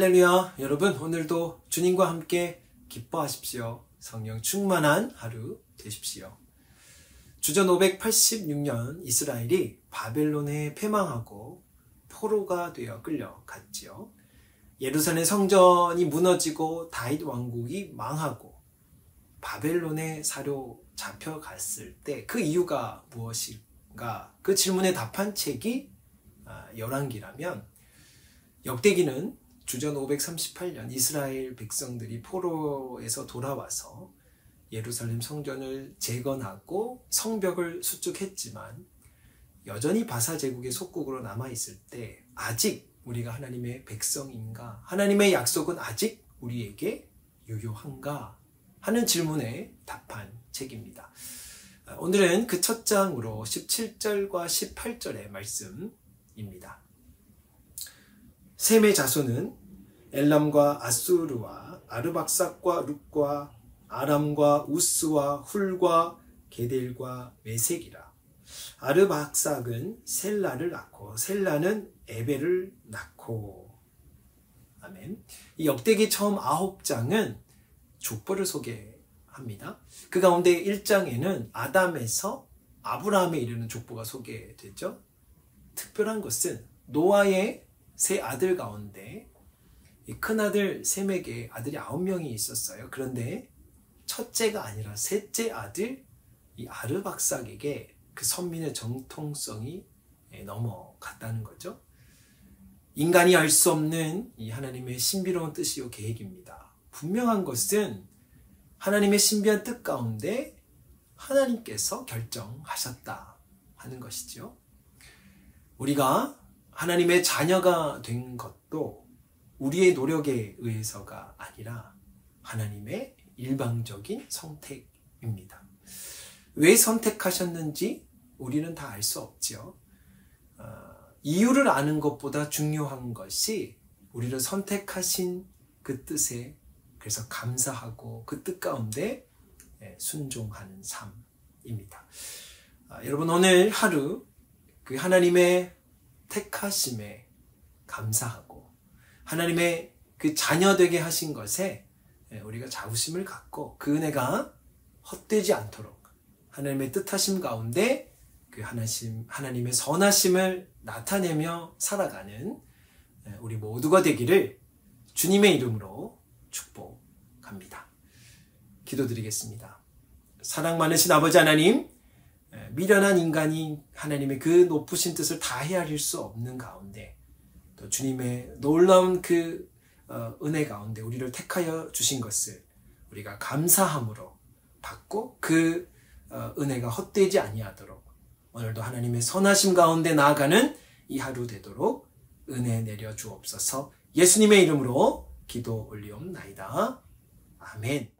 할렐루야. 여러분, 오늘도 주님과 함께 기뻐하십시오. 성령 충만한 하루 되십시오. 주전 586년 이스라엘이 바벨론에 패망하고 포로가 되어 끌려갔지요. 예루살렘 성전이 무너지고 다윗 왕국이 망하고 바벨론에 사로잡혀갔을 때 그 이유가 무엇인가? 그 질문에 답한 책이 열왕기라면, 역대기는 주전 538년 이스라엘 백성들이 포로에서 돌아와서 예루살렘 성전을 재건하고 성벽을 수축했지만 여전히 바사 제국의 속국으로 남아있을 때 아직 우리가 하나님의 백성인가? 하나님의 약속은 아직 우리에게 유효한가? 하는 질문에 답한 책입니다. 오늘은 그 첫 장으로 17절과 18절의 말씀입니다. 셈의 자손은 엘람과 아수르와 아르박삭과 룻과 아람과 우스와 훌과 게델과 메색이라. 아르박삭은 셀라를 낳고 셀라는 에벨을 낳고. 아멘. 이 역대기 처음 9장은 족보를 소개합니다. 그 가운데 1장에는 아담에서 아브라함에 이르는 족보가 소개되죠. 특별한 것은 노아의 세 아들 가운데 이 큰아들 셈에게 아들이 9명이 있었어요. 그런데 첫째가 아니라 셋째 아들 이 아르박삭에게 그 선민의 정통성이 넘어갔다는 거죠. 인간이 알 수 없는 이 하나님의 신비로운 뜻이요 계획입니다. 분명한 것은 하나님의 신비한 뜻 가운데 하나님께서 결정하셨다 하는 것이죠. 우리가 하나님의 자녀가 된 것도 우리의 노력에 의해서가 아니라 하나님의 일방적인 선택입니다. 왜 선택하셨는지 우리는 다 알 수 없지요. 이유를 아는 것보다 중요한 것이 우리를 선택하신 그 뜻에 그래서 감사하고 그 뜻 가운데 순종하는 삶입니다. 여러분, 오늘 하루 그 하나님의 택하심에 감사하고 하나님의 그 자녀 되게 하신 것에 우리가 자부심을 갖고 그 은혜가 헛되지 않도록 하나님의 뜻하심 가운데 그 하나님의 선하심을 나타내며 살아가는 우리 모두가 되기를 주님의 이름으로 축복합니다. 기도드리겠습니다. 사랑 많으신 아버지 하나님, 미련한 인간이 하나님의 그 높으신 뜻을 다 헤아릴 수 없는 가운데 또 주님의 놀라운 그 은혜 가운데 우리를 택하여 주신 것을 우리가 감사함으로 받고 그 은혜가 헛되지 아니하도록 오늘도 하나님의 선하심 가운데 나아가는 이 하루 되도록 은혜 내려 주옵소서. 예수님의 이름으로 기도 올리옵나이다. 아멘.